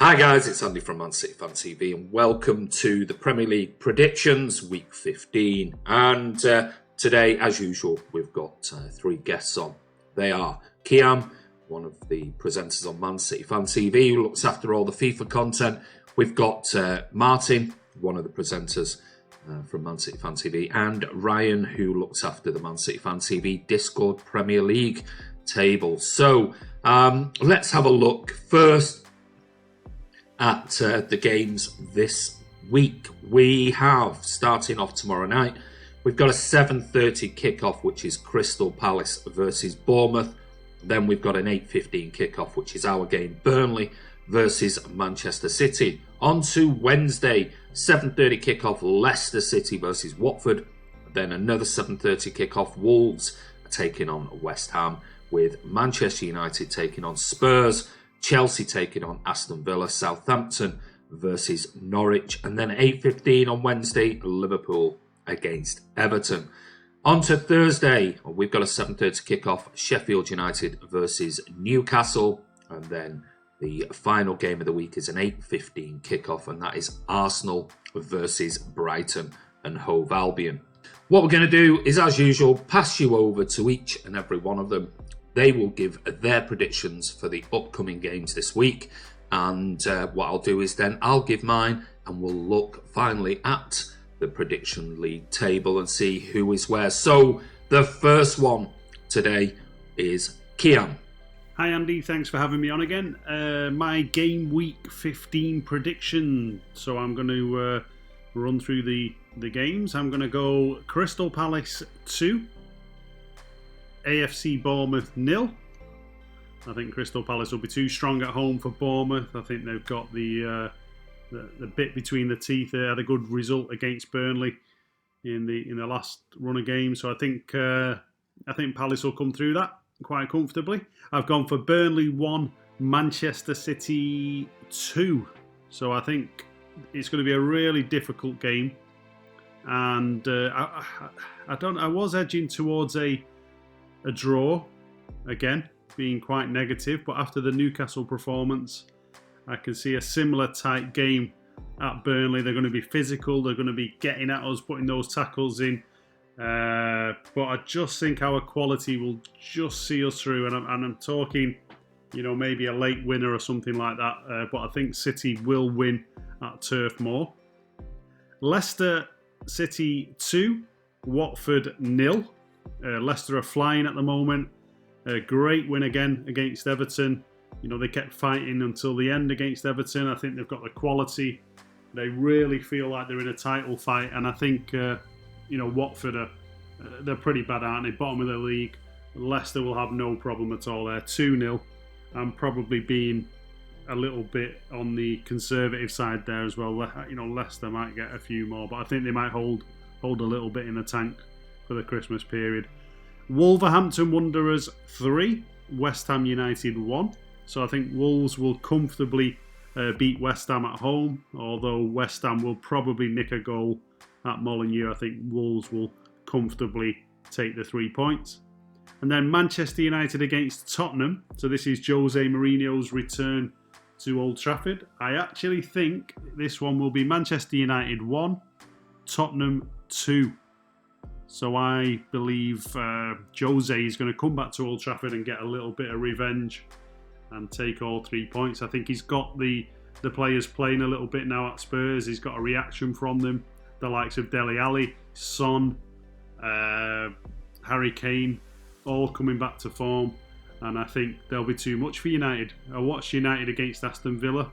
Hi guys, it's Andy from Man City Fan TV and welcome to the Premier League predictions week 15. And today, as usual, we've got three guests on. They are Kiam, one of the presenters on Man City Fan TV who looks after all the FIFA content. We've got Martin, one of the presenters from Man City Fan TV, and Ryan, who looks after the Man City Fan TV Discord Premier League table. So let's have a look first at the games this week. We have, starting off tomorrow night, we've got a 7:30 kickoff, which is Crystal Palace versus Bournemouth. Then we've got an 8:15 kickoff, which is our game, Burnley versus Manchester City. On to Wednesday, 7:30 kickoff, Leicester City versus Watford. Then another 7:30 kickoff, Wolves taking on West Ham, with Manchester United taking on Spurs, Chelsea taking on Aston Villa, Southampton versus Norwich, and then 8:15 on Wednesday, Liverpool against Everton. On to Thursday, we've got a 7:30 kickoff, Sheffield United versus Newcastle, and then the final game of the week is an 8:15 kickoff, and that is Arsenal versus Brighton and Hove Albion. What we're going to do is, as usual, pass you over to each and every one of them. They will give their predictions for the upcoming games this week. And what I'll do is then I'll give mine, and we'll look finally at the prediction league table and see who is where. So the first one today is Kiam. Hi Andy, thanks for having me on again. My game week 15 prediction. So I'm going to run through the games. I'm going to go Crystal Palace 2. AFC Bournemouth 0. I think Crystal Palace will be too strong at home for Bournemouth. I think they've got the bit between the teeth. They had a good result against Burnley in the last run of games, so I think Palace will come through that quite comfortably. I've gone for Burnley 1, Manchester City 2. So I think it's going to be a really difficult game, and I was edging towards a draw, again, being quite negative, but after the Newcastle performance, I can see a similar type game at Burnley. They're going to be physical, they're going to be getting at us, putting those tackles in, but I just think our quality will just see us through, and I'm talking, maybe a late winner or something like that, but I think City will win at Turf Moor. Leicester City 2, Watford 0. Leicester are flying at the moment. A great win again against Everton. They kept fighting until the end against Everton. I think they've got the quality. They really feel like they're in a title fight. And I think, Watford they're pretty bad, aren't they? Bottom of the league. Leicester will have no problem at all there. 2-0. I'm probably being a little bit on the conservative side there as well. Leicester might get a few more, but I think they might hold a little bit in the tank for the Christmas period. Wolverhampton Wanderers 3, West Ham United 1. So I think Wolves will comfortably beat West Ham at home, although West Ham will probably nick a goal at Molineux. I think Wolves will comfortably take the 3 points. And then Manchester United against Tottenham. So this is Jose Mourinho's return to Old Trafford. I actually think this one will be Manchester United 1, Tottenham 2. So I believe Jose is going to come back to Old Trafford and get a little bit of revenge and take all 3 points. I think he's got the players playing a little bit now at Spurs. He's got a reaction from them. The likes of Dele Alli, Son, Harry Kane, all coming back to form. And I think there'll be too much for United. I watched United against Aston Villa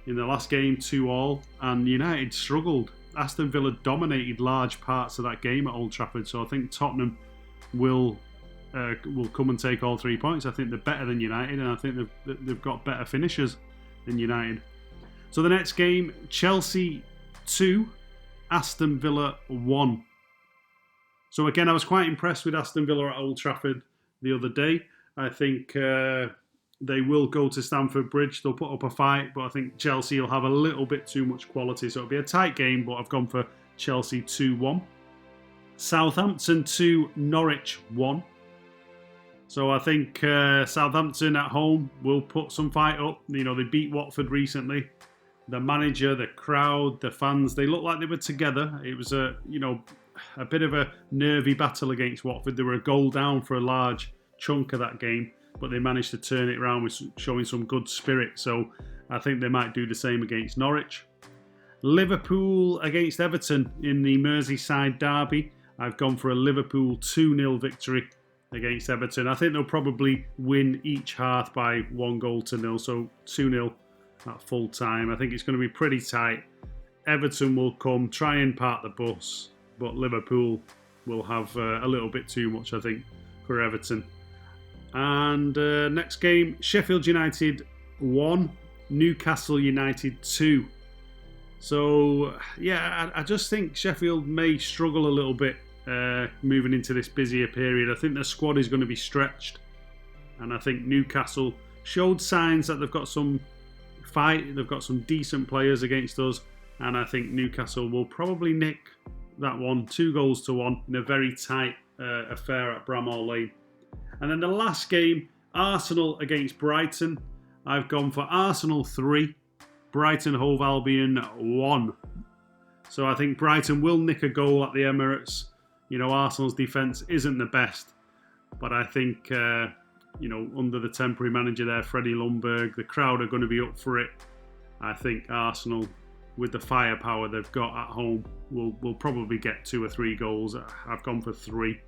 in the last game, 2-2, and United struggled. Aston Villa dominated large parts of that game at Old Trafford, so I think Tottenham will come and take all 3 points. I think they're better than United, and I think they've got better finishers than United. So the next game, Chelsea 2, Aston Villa 1. So again, I was quite impressed with Aston Villa at Old Trafford the other day. I think they will go to Stamford Bridge. They'll put up a fight, but I think Chelsea will have a little bit too much quality. So it'll be a tight game, but I've gone for Chelsea 2-1. Southampton 2, Norwich 1. So I think Southampton at home will put some fight up. You know, they beat Watford recently. The manager, the crowd, the fans, they looked like they were together. It was a bit of a nervy battle against Watford. They were a goal down for a large chunk of that game, but they managed to turn it around with showing some good spirit. So I think they might do the same against Norwich. Liverpool against Everton in the Merseyside derby. I've gone for a Liverpool 2-0 victory against Everton. I think they'll probably win each half by 1-0, so 2-0 at full time. I think it's going to be pretty tight. Everton will come, try and park the bus, but Liverpool will have a little bit too much, I think, for Everton. And next game, Sheffield United 1, Newcastle United 2. So, yeah, I just think Sheffield may struggle a little bit moving into this busier period. I think their squad is going to be stretched. And I think Newcastle showed signs that they've got some fight. They've got some decent players against us. And I think Newcastle will probably nick that one 2-1 in a very tight affair at Bramall Lane. And then the last game, Arsenal against Brighton. I've gone for Arsenal 3, Brighton Hove Albion 1. So I think Brighton will nick a goal at the Emirates. You know, Arsenal's defence isn't the best. But I think, under the temporary manager there, Freddie Ljungberg, the crowd are going to be up for it. I think Arsenal, with the firepower they've got at home, will probably get 2 or 3 goals. I've gone for 3.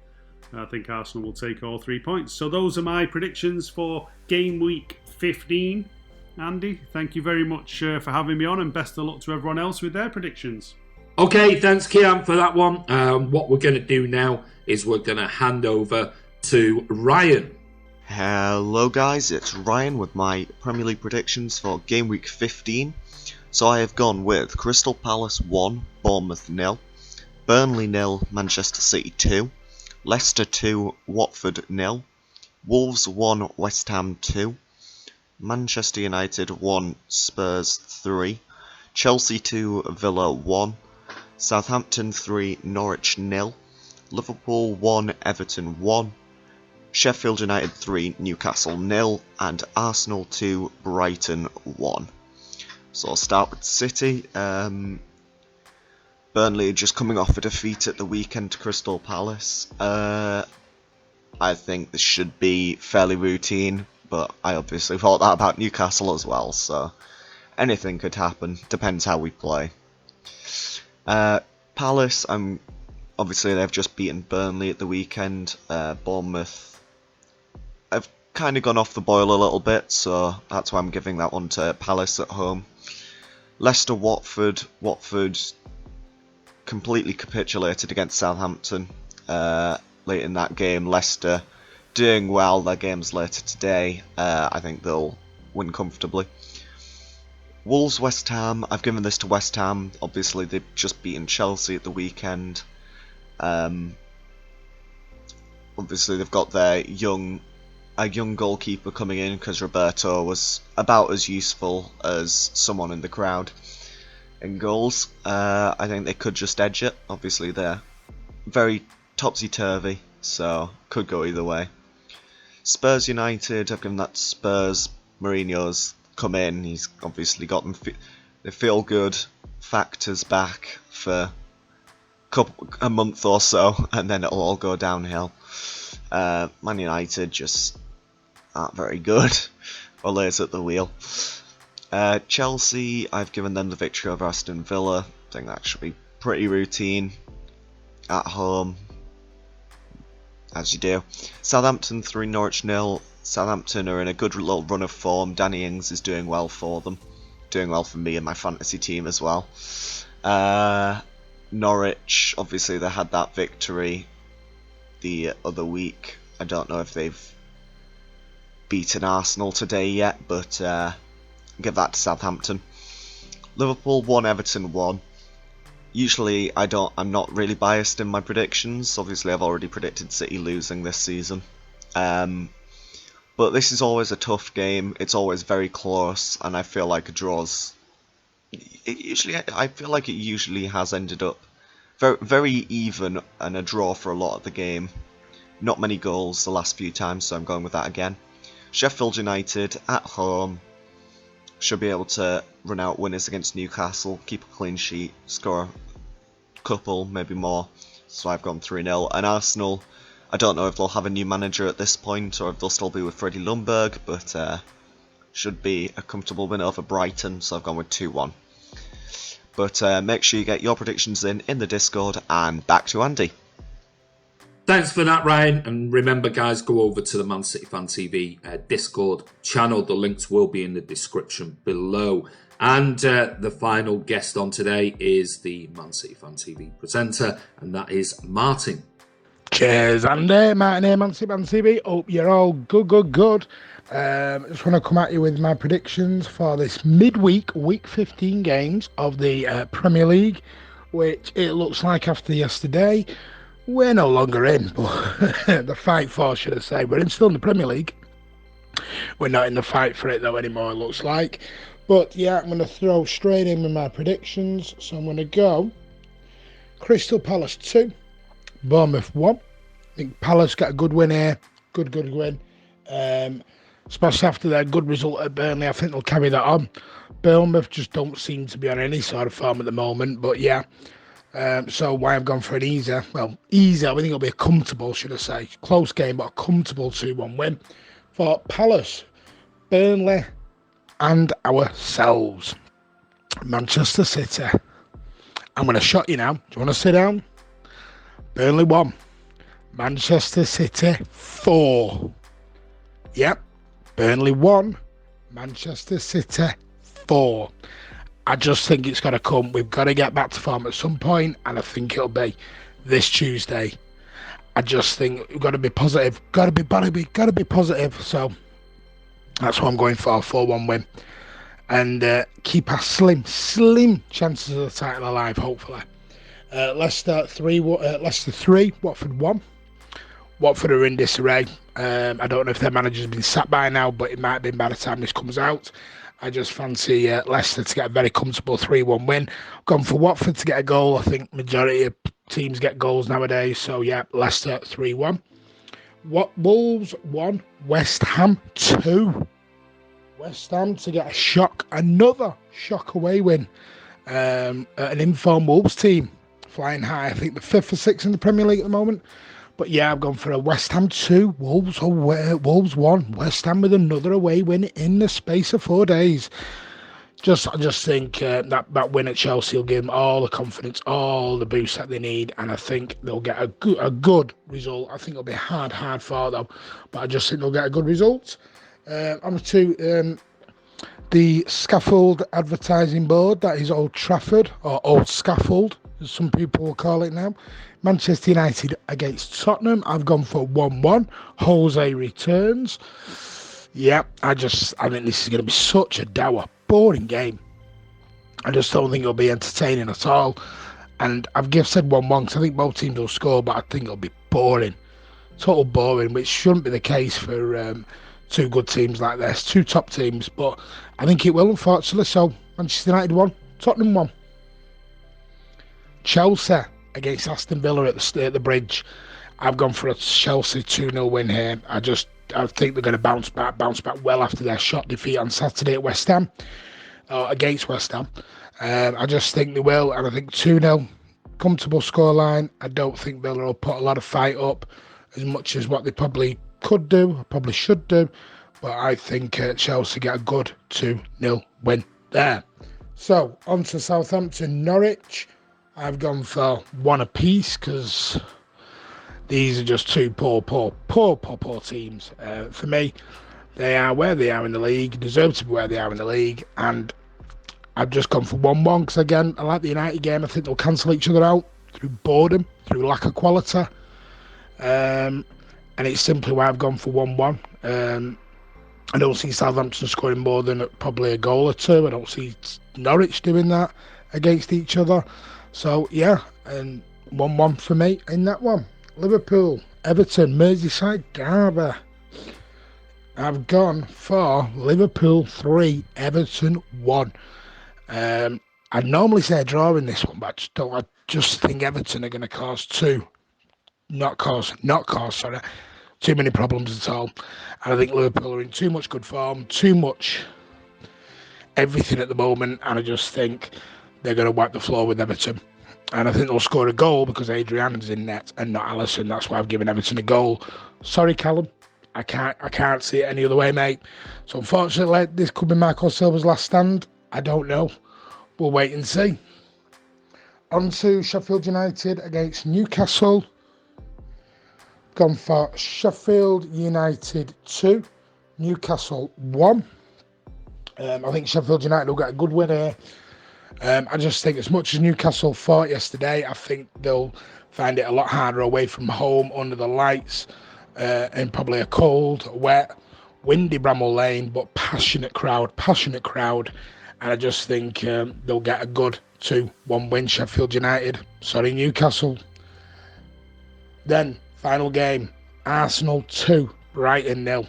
I think Arsenal will take all 3 points. So those are my predictions for game week 15. Andy, thank you very much for having me on, and best of luck to everyone else with their predictions. Okay, thanks Kiam for that one. What we're going to do now is we're going to hand over to Ryan. Hello guys, it's Ryan with my Premier League predictions for game week 15. So I have gone with Crystal Palace 1, Bournemouth 0, Burnley 0, Manchester City 2, Leicester 2, Watford 0, Wolves 1, West Ham 2, Manchester United 1, Spurs 3, Chelsea 2, Villa 1, Southampton 3, Norwich 0, Liverpool 1, Everton 1, Sheffield United 3, Newcastle 0, and Arsenal 2, Brighton 1. So I'll start with City. Burnley just coming off a defeat at the weekend to Crystal Palace. I think this should be fairly routine, but I obviously thought that about Newcastle as well, so anything could happen, depends how we play. Palace, obviously they've just beaten Burnley at the weekend. Bournemouth, I've kind of gone off the boil a little bit, so that's why I'm giving that one to Palace at home. Leicester, Watford completely capitulated against Southampton late in that game. Leicester doing well, their game's later today. I think they'll win comfortably. Wolves, West Ham, I've given this to West Ham. Obviously they've just beaten Chelsea at the weekend. Obviously they've got their young goalkeeper coming in, because Roberto was about as useful as someone in the crowd in goals. I think they could just edge it. Obviously they're very topsy-turvy, so could go either way. Spurs United, I've given that to Spurs. Marino's come in, he's obviously got them the feel-good factors back for a month or so, and then it'll all go downhill. Man United just aren't very good, or lays at the wheel. Chelsea, I've given them the victory over Aston Villa. I think that should be pretty routine at home, as you do. Southampton 3, Norwich 0. Southampton are in a good little run of form. Danny Ings is doing well for them, doing well for me and my fantasy team as well. Norwich, obviously they had that victory the other week. I don't know if they've beaten Arsenal today yet, but give that to Southampton. Liverpool 1, Everton 1. Usually I'm not really biased in my predictions. Obviously I've already predicted City losing this season. But this is always a tough game. It's always very close, and I feel like I feel like it usually has ended up very, very even and a draw for a lot of the game. Not many goals the last few times, so I'm going with that again. Sheffield United at home. Should be able to run out winners against Newcastle, keep a clean sheet, score a couple, maybe more. So I've gone 3-0. And Arsenal, I don't know if they'll have a new manager at this point or if they'll still be with Freddie Ljungberg, but should be a comfortable win over Brighton, so I've gone with 2-1. But make sure you get your predictions in the Discord, and back to Andy. Thanks for that, Ryan. And remember, guys, go over to the Man City Fan TV Discord channel. The links will be in the description below. And the final guest on today is the Man City Fan TV presenter, and that is Martin. Cheers, Andy. Martin here, Man City Fan TV. Hope you're all good. I just want to come at you with my predictions for this midweek, week 15 games of the Premier League, which it looks like after yesterday, we're no longer in, but the fight for, should I say. We're still in the Premier League. We're not in the fight for it, though, anymore, it looks like. But, yeah, I'm going to throw straight in with my predictions. So I'm going to go Crystal Palace 2, Bournemouth 1. I think Palace got a good win here. Good win. Especially after their good result at Burnley. I think they'll carry that on. Bournemouth just don't seem to be on any sort of form at the moment. But, yeah. So why I've gone for an easy, I think it'll be a comfortable, should I say, close game, but a comfortable 2-1 win for Palace, Burnley and ourselves. Manchester City. I'm going to shot you now. Do you want to sit down? Burnley 1, Manchester City 4. Yep, Burnley 1, Manchester City 4. I just think it's got to come. We've got to get back to form at some point, and I think it'll be this Tuesday. I just think we've got to be positive. Got to be positive. So that's what I'm going for, 4-1 win. And keep our slim chances of the title alive, hopefully. Leicester 3, Watford 1. Watford are in disarray. I don't know if their manager's been sacked by now, but it might have been by the time this comes out. I just fancy Leicester to get a very comfortable 3-1 win. Gone for Watford to get a goal. I think majority of teams get goals nowadays. So, yeah, Leicester 3-1. Wolves 1, West Ham 2. West Ham to get another shock away win. An informed Wolves team flying high. I think the 5th or 6th in the Premier League at the moment. But yeah, I've gone for a West Ham 2, Wolves 1. West Ham with another away win in the space of 4 days. I just think that win at Chelsea will give them all the confidence, all the boost that they need, and I think they'll get a good result. I think it'll be hard fought though, but I just think they'll get a good result. On to the Scaffold advertising board, that is Old Trafford, or Old Scaffold, as some people will call it now. Manchester United against Tottenham. I've gone for 1-1. Jose returns. Yeah, I think this is going to be such a dour, boring game. I just don't think it'll be entertaining at all. And I've said 1-1 because I think both teams will score, but I think it'll be boring. Total boring, which shouldn't be the case for two good teams like this, two top teams. But I think it will, unfortunately. So, Manchester United 1, Tottenham 1. Chelsea against Aston Villa at the Bridge. I've gone for a Chelsea 2-0 win here. I think they're going to bounce back well after their shot defeat on Saturday at West Ham, against West Ham. I just think they will, and I think 2-0, comfortable scoreline. I don't think Villa will put a lot of fight up as much as what they probably could do, probably should do, but I think Chelsea get a good 2-0 win there. So, on to Southampton, Norwich. I've gone for 1 apiece because these are just two poor teams. For me, they are where they are in the league, deserve to be where they are in the league, and I've just gone for 1-1 because, again, I like the United game. I think they'll cancel each other out through boredom, through lack of quality, and it's simply why I've gone for 1-1. I don't see Southampton scoring more than probably a goal or two. I don't see Norwich doing that against each other. So, yeah, and 1-1 for me in that one. Liverpool, Everton, Merseyside derby. I've gone for Liverpool 3, Everton 1. I'd normally say a draw in this one, but I just think Everton are going to cause 2. not cause, sorry. Too many problems at all. And I think Liverpool are in too much good form, too much everything at the moment, and I just think they're going to wipe the floor with Everton. And I think they'll score a goal because Adriana's in net and not Alisson. That's why I've given Everton a goal. Sorry, Callum. I can't see it any other way, mate. So unfortunately, this could be Marco Silva's last stand. I don't know. We'll wait and see. On to Sheffield United against Newcastle. Gone for Sheffield United 2, Newcastle 1. I think Sheffield United will get a good win here. I just think as much as Newcastle fought yesterday, I think they'll find it a lot harder away from home under the lights and probably a cold, wet, windy Bramall Lane, but passionate crowd. And I just think they'll get a good 2-1 win, Sheffield United. Sorry, Newcastle. Then, final game, Arsenal 2, Brighton 0.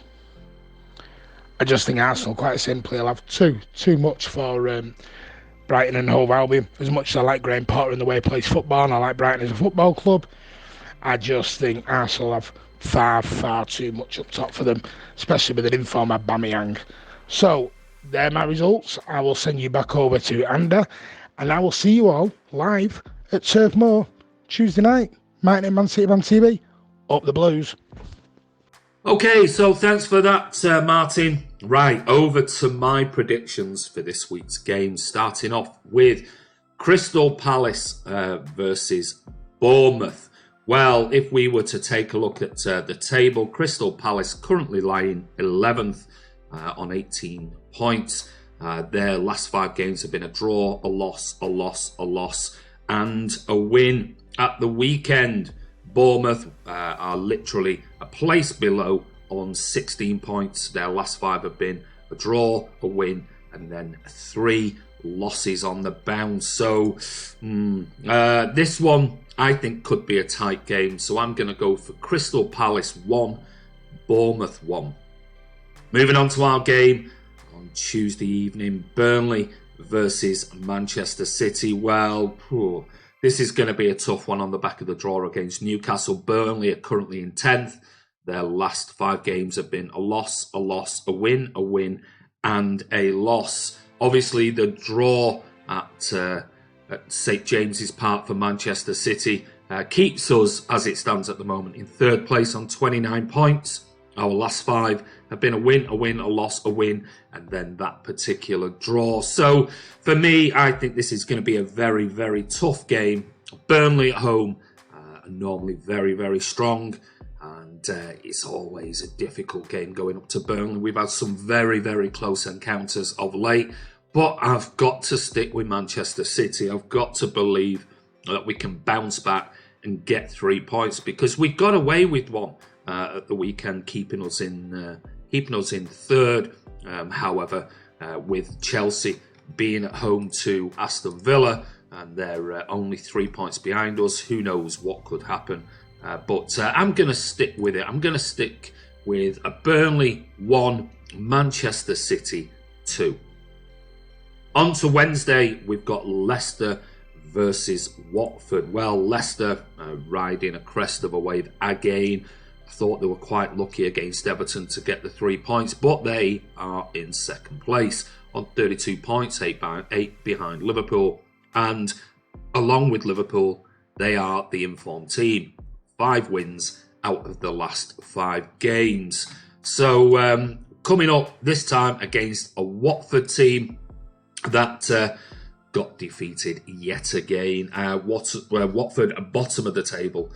I just think Arsenal, quite simply, will have too much for Brighton and Hove Albion. As much as I like Graham Potter and the way he plays football, and I like Brighton as a football club, I just think Arsenal have far too much up top for them, especially with an informed Aubameyang. So, they're my results. I will send you back over to Anda, and I will see you all live at Turf Moor Tuesday night. My name Man City Man TV. Up the Blues. Okay, so thanks for that, Martin. Right, over to my predictions for this week's game, starting off with Crystal Palace versus Bournemouth. Well, if we were to take a look at the table, Crystal Palace currently lying 11th on 18 points. Their last 5 games have been a draw, a loss, and a win at the weekend. Bournemouth are literally a place below on 16 points. Their last 5 have been a draw, a win, and then 3 losses on the bounce. So this one, I think, could be a tight game. So I'm going to go for Crystal Palace 1, Bournemouth 1. Moving on to our game on Tuesday evening, Burnley versus Manchester City. Well, this is going to be a tough one on the back of the draw against Newcastle. Burnley are currently in 10th. Their last 5 games have been a loss, a win, and a loss. Obviously, the draw at St James's Park for Manchester City keeps us, as it stands at the moment, in 3rd place on 29 points. Our last 5 have been a win, a loss, a win, and then that particular draw. So, for me, I think this is going to be a very, very tough game. Burnley at home are normally very, very strong, and it's always a difficult game going up to Burnley. We've had some very, very close encounters of late, but I've got to stick with Manchester City. I've got to believe that we can bounce back and get 3 points, because we got away with one at the weekend, keeping us in 3rd. However, with Chelsea being at home to Aston Villa, and they're only 3 points behind us, who knows what could happen. But I'm going to stick with it. I'm going to stick with a Burnley 1, Manchester City 2. On to Wednesday, we've got Leicester versus Watford. Well, Leicester riding a crest of a wave again. I thought they were quite lucky against Everton to get the 3 points, but they are in 2nd place on 32 points, 8 behind Liverpool. And along with Liverpool, they are the informed team. 5 wins out of the last 5 games. So coming up this time against a Watford team that got defeated yet again. Watford are bottom of the table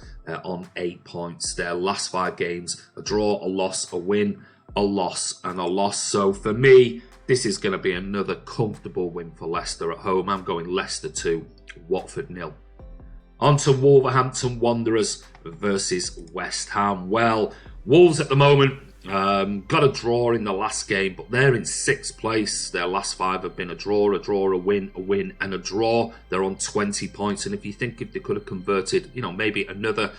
on 8 points. Their last 5 games, a draw, a loss, a win, a loss, and a loss. So for me, this is going to be another comfortable win for Leicester at home. I'm going Leicester 2, Watford 0. On to Wolverhampton Wanderers versus West Ham. Well, Wolves at the moment got a draw in the last game, but they're in 6th place. Their last 5 have been a draw, a win, and a draw. They're on 20 points, and if they could have converted, maybe another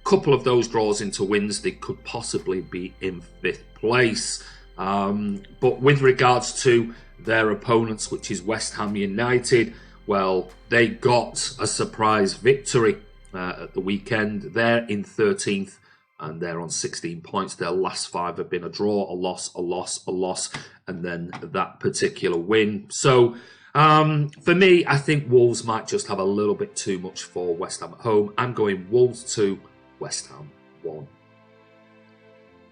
couple of those draws into wins, they could possibly be in 5th place. But with regards to their opponents, which is West Ham United, well, they got a surprise victory at the weekend. They're in 13th and they're on 16 points. Their last 5 have been a draw, a loss, a loss, a loss, and then that particular win. So for me, I think Wolves might just have a little bit too much for West Ham at home. I'm going Wolves 2, West Ham 1.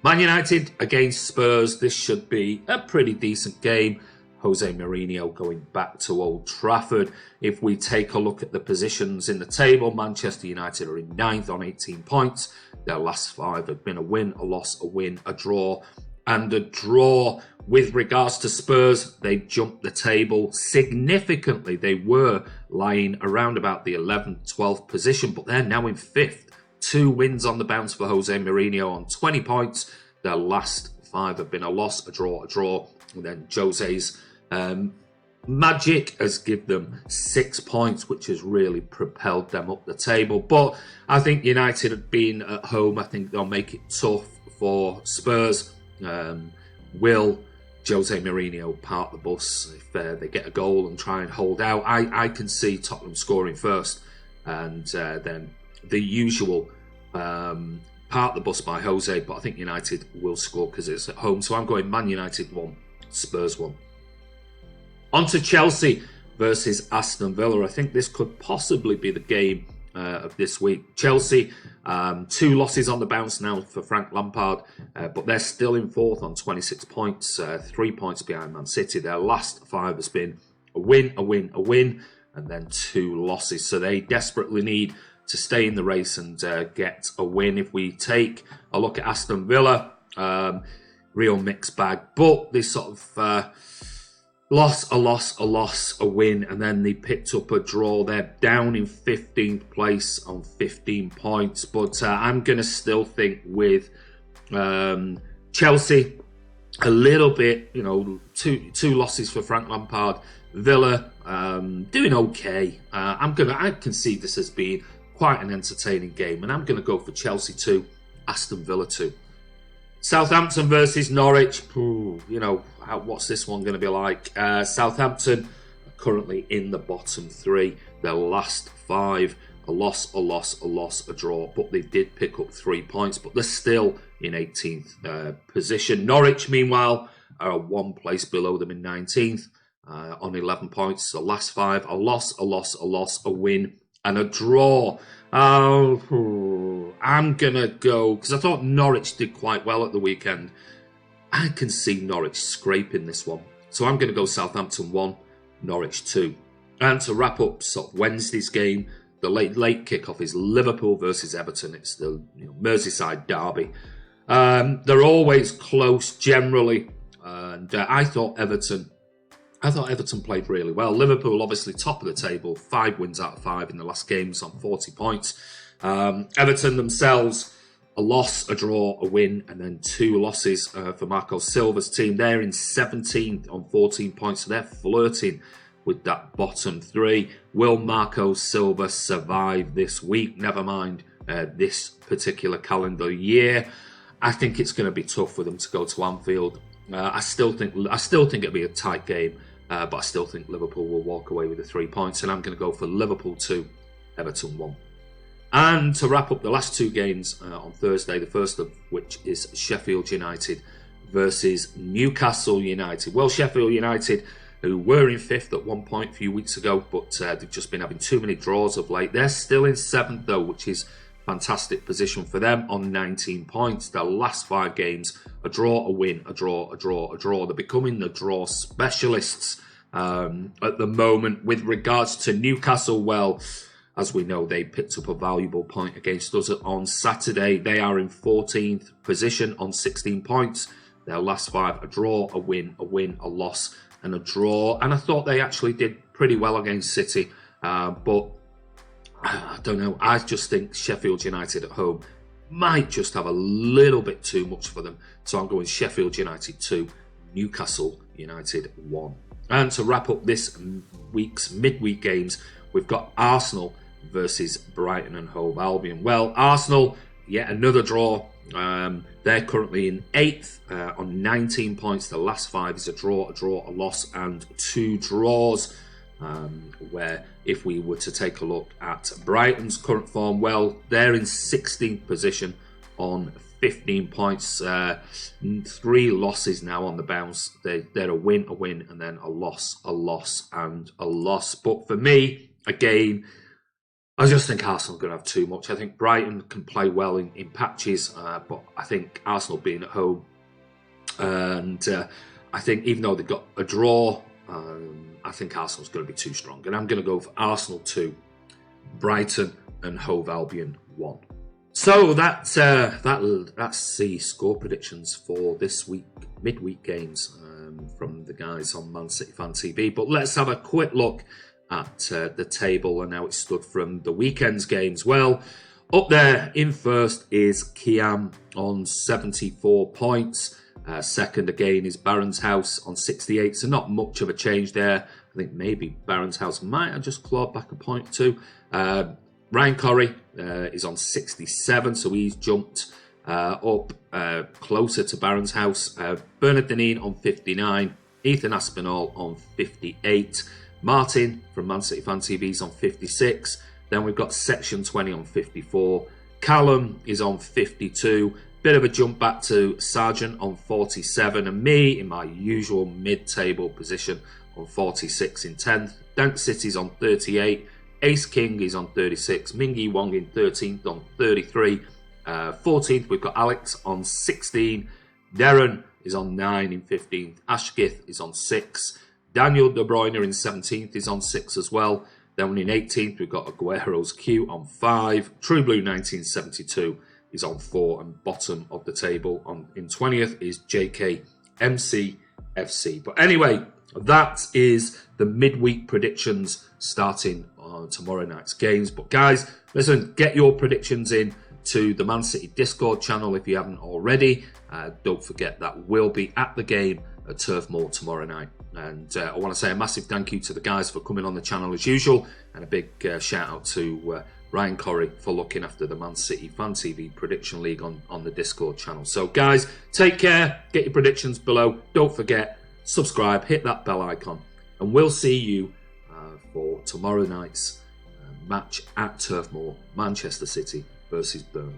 Man United against Spurs. This should be a pretty decent game. Jose Marino going back to Old Trafford. If we take a look at the positions in the table, Manchester United are in 9th on 18 points. Their last 5 have been a win, a loss, a win, a draw, and a draw. With regards to Spurs, they jumped the table significantly. They were lying around about the 11th, 12th position, but they're now in 5th. 2 wins on the bounce for Jose Marino on 20 points. Their last 5 have been a loss, a draw, and then Jose's magic has given them 6 points, which has really propelled them up the table. But I think United being at home, I think they'll make it tough for Spurs. Will Jose Marino park the bus if they get a goal and try and hold out? I can see Tottenham scoring first, and then the usual park the bus by Jose, but I think United will score because it's at home. So I'm going Man United 1, Spurs 1. On to Chelsea versus Aston Villa. I think this could possibly be the game of this week. Chelsea, 2 losses on the bounce now for Frank Lampard, but they're still in 4th on 26 points, 3 points behind Man City. Their last 5 has been a win, a win, a win, and then 2 losses. So they desperately need to stay in the race and get a win. If we take a look at Aston Villa, real mixed bag, but they sort of loss, a loss, a loss, a win, and then they picked up a draw. They're down in 15th place on 15 points, but I'm going to still think with Chelsea, a little bit, two losses for Frank Lampard. Villa doing okay. I can see this as being quite an entertaining game, and I'm going to go for Chelsea 2, Aston Villa 2. Southampton versus Norwich. What's this one going to be like? Southampton are currently in the bottom 3. Their last 5, a loss, a loss, a loss, a draw. But they did pick up 3 points, but they're still in 18th position. Norwich, meanwhile, are 1 place below them in 19th on 11 points. The last 5, a loss, a loss, a loss, a win, and a draw. I'm going to go, because I thought Norwich did quite well at the weekend. I can see Norwich scraping this one. So I'm going to go Southampton 1, Norwich 2. And to wrap up sort of Wednesday's game, the late kickoff is Liverpool versus Everton. It's the Merseyside derby. They're always close generally. And I thought Everton played really well. Liverpool obviously top of the table, 5 wins out of 5 in the last games on 40 points. Everton themselves, a loss, a draw, a win, and then 2 losses for Marco Silva's team. They're in 17th on 14 points, so they're flirting with that bottom 3. Will Marco Silva survive this week? Never mind this particular calendar year. I think it's going to be tough for them to go to Anfield. I still think it'll be a tight game. But I still think Liverpool will walk away with the 3 points, and I'm going to go for Liverpool 2, Everton 1. And to wrap up the last 2 games on Thursday, the first of which is Sheffield United versus Newcastle United. Well, Sheffield United, who were in 5th at one point a few weeks ago, but they've just been having too many draws of late. They're still in 7th though, which is fantastic position for them on 19 points. Their last 5 games, a draw, a win, a draw, a draw, a draw. They're becoming the draw specialists at the moment. With regards to Newcastle, well, as we know, they picked up a valuable point against us on Saturday. They are in 14th position on 16 points. Their last 5, a draw, a win, a loss, and a draw. And I thought they actually did pretty well against City, but I don't know. I just think Sheffield United at home might just have a little bit too much for them. So I'm going Sheffield United 2, Newcastle United 1. And to wrap up this week's midweek games, we've got Arsenal versus Brighton and Hove Albion. Well, Arsenal, yet another draw. They're currently in 8th on 19 points. The last 5 is a draw, a loss, and 2 draws. where if we were to take a look at Brighton's current form, well, they're in 16th position on 15 points, 3 losses now on the bounce. They're a win, and then a loss, and a loss. But for me, again, I just think Arsenal are going to have too much. I think Brighton can play well in patches, but I think Arsenal being at home, and I think even though they've got a draw, I think Arsenal's going to be too strong. And I'm going to go for Arsenal 2, Brighton and Hove Albion 1. So that's the score predictions for this week, midweek games from the guys on Man City Fan TV. But let's have a quick look at the table and how it stood from the weekend's games. Well, up there in first is Kiam on 74 points. Second again is Barron's House on 68, so not much of a change there. I think maybe Barron's House might have just clawed back a point or two. Ryan Corrie is on 67, so he's jumped up closer to Barron's House. Bernard Deneen on 59, Ethan Aspinall on 58, Martin from Man City Fan TV is on 56. Then we've got Section 20 on 54. Callum is on 52. Bit of a jump back to Sargent on 47, and me in my usual mid-table position on 46 in 10th. Dank City's on 38. Ace King is on 36. Mingy Wong in 13th on 33. 14th, we've got Alex on 16. Darren is on 9 in 15th. Ashkith is on 6. Daniel De Bruyne in 17th is on 6 as well. Then in 18th, we've got Aguero's Q on 5. True Blue 1972 is on 4. And bottom of the table in 20th is JK MCFC. But anyway, that is the midweek predictions starting on tomorrow night's games. But guys, listen, get your predictions in to the Man City Discord channel if you haven't already. Don't forget that we'll be at the game at Turf Moor tomorrow night. And I want to say a massive thank you to the guys for coming on the channel as usual, and a big shout out to Ryan Corrie for looking after the Man City Fan TV Prediction League on the Discord channel. So guys, take care, get your predictions below. Don't forget, subscribe, hit that bell icon, and we'll see you for tomorrow night's match at Turf Moor, Manchester City versus Burnley.